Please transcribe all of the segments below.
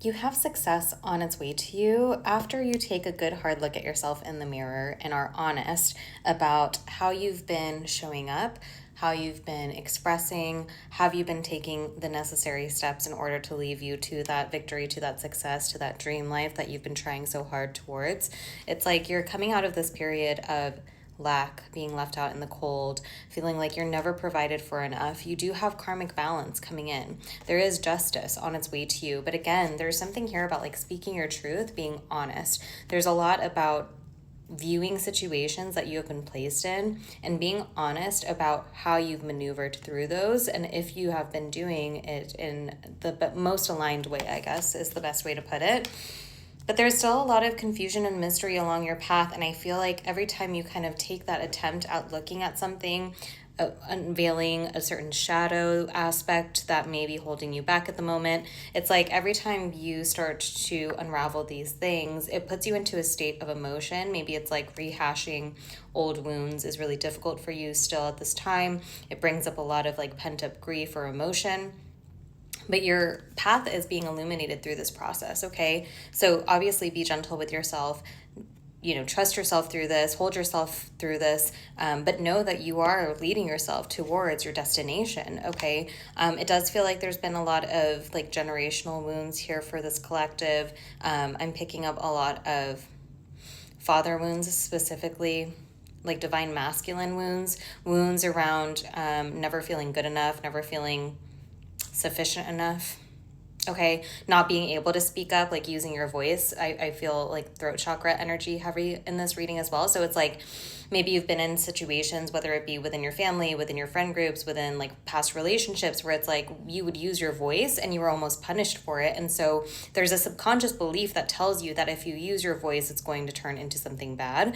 You have success on its way to you after you take a good hard look at yourself in the mirror and are honest about how you've been showing up, how you've been expressing, have you been taking the necessary steps in order to lead you to that victory, to that success, to that dream life that you've been trying so hard towards. It's like you're coming out of this period of lack, being left out in the cold, feeling like you're never provided for enough. You do have karmic balance coming in. There is justice on its way to you. But again, there's something here about like speaking your truth, being honest. There's a lot about viewing situations that you have been placed in and being honest about how you've maneuvered through those, and if you have been doing it in the most aligned way, I guess is the best way to put it. But there's still a lot of confusion and mystery along your path. And I feel like every time you kind of take that attempt at looking at something, unveiling a certain shadow aspect that may be holding you back at the moment, it's like every time you start to unravel these things, it puts you into a state of emotion. Maybe it's like rehashing old wounds is really difficult for you still at this time. It brings up a lot of like pent up grief or emotion. But your path is being illuminated through this process, okay? So obviously be gentle with yourself, trust yourself through this, hold yourself through this, but know that you are leading yourself towards your destination, okay? It does feel like there's been a lot of like generational wounds here for this collective. I'm picking up a lot of father wounds specifically, like divine masculine wounds around never feeling good enough, never feeling sufficient enough, okay? Not being able to speak up, like using your voice. I feel like throat chakra energy heavy in this reading as well. So it's like maybe you've been in situations, whether it be within your family, within your friend groups, within like past relationships, where it's like you would use your voice and you were almost punished for it. And so there's a subconscious belief that tells you that if you use your voice, it's going to turn into something bad.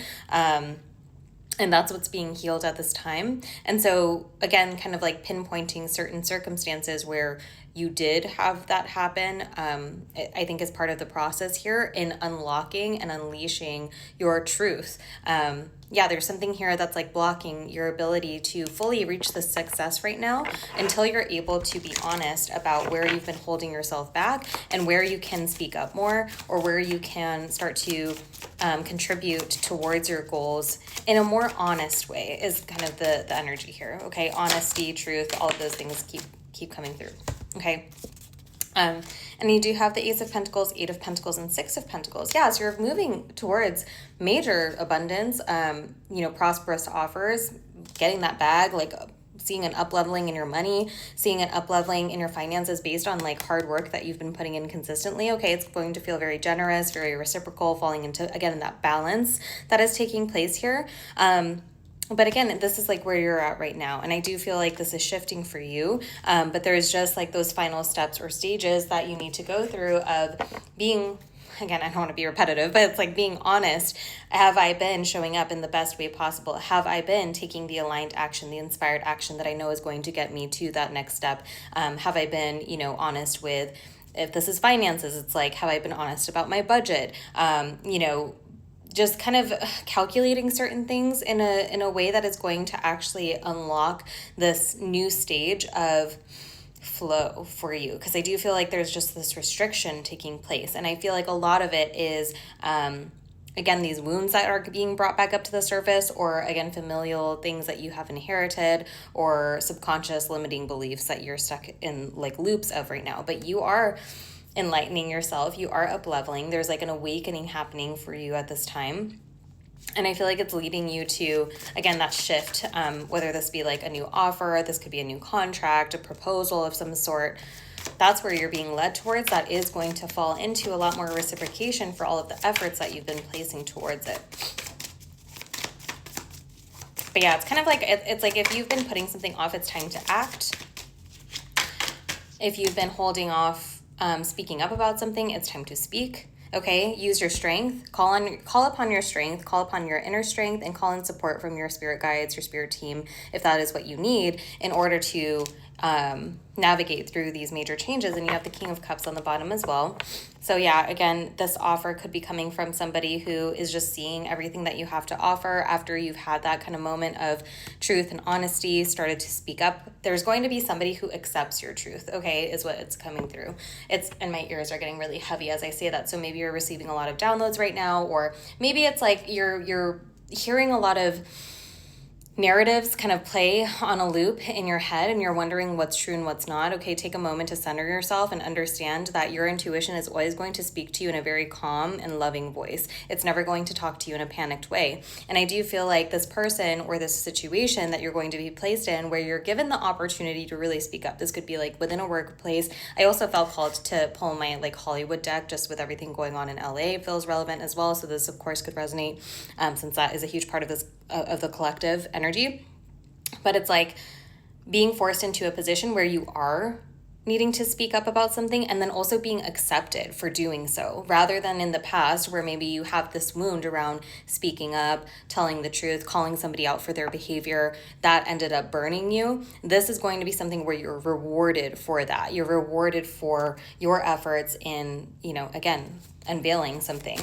And that's what's being healed at this time. And so, again, kind of like pinpointing certain circumstances where you did have that happen, I think is part of the process here in unlocking and unleashing your truth. There's something here that's like blocking your ability to fully reach the success right now until you're able to be honest about where you've been holding yourself back and where you can speak up more, or where you can start to contribute towards your goals in a more honest way is kind of the energy here. Okay, honesty, truth, all of those things keep coming through. Okay. And you do have the Ace of Pentacles, Eight of Pentacles, and Six of Pentacles. Yeah, so you're moving towards major abundance, prosperous offers, getting that bag, like seeing an up-leveling in your money, seeing an up-leveling in your finances based on like hard work that you've been putting in consistently. Okay, it's going to feel very generous, very reciprocal, falling into, again, that balance that is taking place here. But again, this is like where you're at right now. And I do feel like this is shifting for you. But there's just like those final steps or stages that you need to go through of being, again, I don't want to be repetitive, but it's like being honest. Have I been showing up in the best way possible? Have I been taking the aligned action, the inspired action that I know is going to get me to that next step? Have I been, honest with, if this is finances, it's like, have I been honest about my budget? Just kind of calculating certain things in a way that is going to actually unlock this new stage of flow for you. Because I do feel like there's just this restriction taking place. And I feel like a lot of it is, again, these wounds that are being brought back up to the surface, or again, familial things that you have inherited, or subconscious limiting beliefs that you're stuck in like loops of right now. But you are enlightening yourself, you are up leveling. There's like an awakening happening for you at this time. And I feel like it's leading you to, again, that shift, whether this be like a new offer, this could be a new contract, a proposal of some sort. That's where you're being led towards. That is going to fall into a lot more reciprocation for all of the efforts that you've been placing towards it. But yeah, it's kind of like, it's like if you've been putting something off, it's time to act. If you've been holding off speaking up about something, it's time to speak. Okay, use your strength, call upon your strength, call upon your inner strength, and call in support from your spirit guides, your spirit team, if that is what you need, in order to navigate through these major changes. And you have the King of Cups on the bottom as well. So yeah, again, this offer could be coming from somebody who is just seeing everything that you have to offer after you've had that kind of moment of truth and honesty, started to speak up. There's going to be somebody who accepts your truth, okay, is what it's coming through. And my ears are getting really heavy as I say that. So maybe you're receiving a lot of downloads right now, or maybe it's like you're hearing a lot of narratives kind of play on a loop in your head and you're wondering what's true and what's not. Okay, take a moment to center yourself and understand that your intuition is always going to speak to you in a very calm and loving voice. It's never going to talk to you in a panicked way. And I do feel like this person or this situation that you're going to be placed in where you're given the opportunity to really speak up. This could be like within a workplace. I also felt called to pull my like Hollywood deck, just with everything going on in LA. It feels relevant as well. So this of course could resonate since that is a huge part of this of the collective energy. But it's like being forced into a position where you are needing to speak up about something and then also being accepted for doing so, rather than in the past where maybe you have this wound around speaking up, telling the truth, calling somebody out for their behavior that ended up burning you. This is going to be something where you're rewarded for that. You're rewarded for your efforts in, again, unveiling something,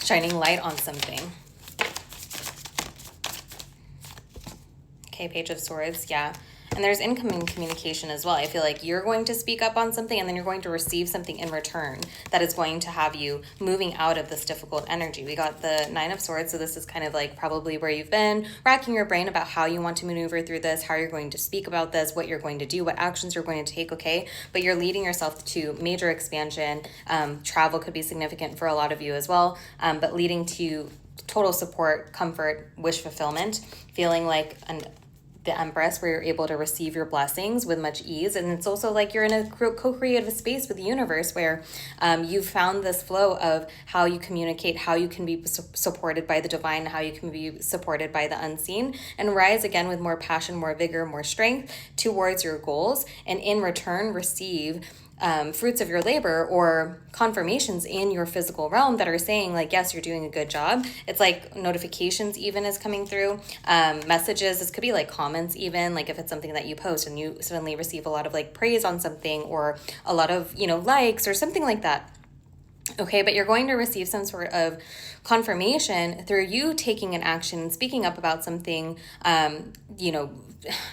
shining light on something. Okay, Page of Swords, yeah. And there's incoming communication as well. I feel like you're going to speak up on something and then you're going to receive something in return that is going to have you moving out of this difficult energy. We got the Nine of Swords, so this is kind of like probably where you've been racking your brain about how you want to maneuver through this, how you're going to speak about this, what you're going to do, what actions you're going to take, okay? But you're leading yourself to major expansion. Travel could be significant for a lot of you as well, but leading to total support, comfort, wish fulfillment, feeling like the Empress, where you're able to receive your blessings with much ease. And it's also like you're in a co-creative space with the universe where you've found this flow of how you communicate, how you can be supported by the divine, how you can be supported by the unseen, and rise again with more passion, more vigor, more strength towards your goals, and in return receive fruits of your labor or confirmations in your physical realm that are saying like, yes, you're doing a good job. It's like notifications even is coming through, messages. This could be like comments even, like if it's something that you post and you suddenly receive a lot of like praise on something or a lot of, likes or something like that. Okay, but you're going to receive some sort of confirmation through you taking an action, speaking up about something,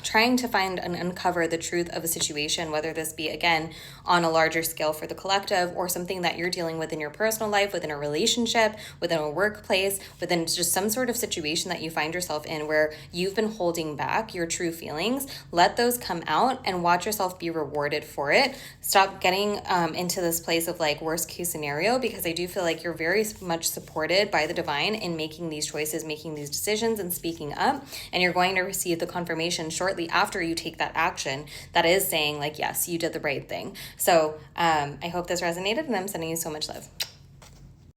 trying to find and uncover the truth of a situation, whether this be, again, on a larger scale for the collective or something that you're dealing with in your personal life, within a relationship, within a workplace, within just some sort of situation that you find yourself in where you've been holding back your true feelings. Let those come out and watch yourself be rewarded for it. Stop getting into this place of like worst case scenario, because I do feel like you're very much supported by the divine in making these choices, making these decisions and speaking up. And you're going to receive the confirmation shortly after you take that action that is saying like, yes, you did the right thing. So I hope this resonated, and I'm sending you so much love.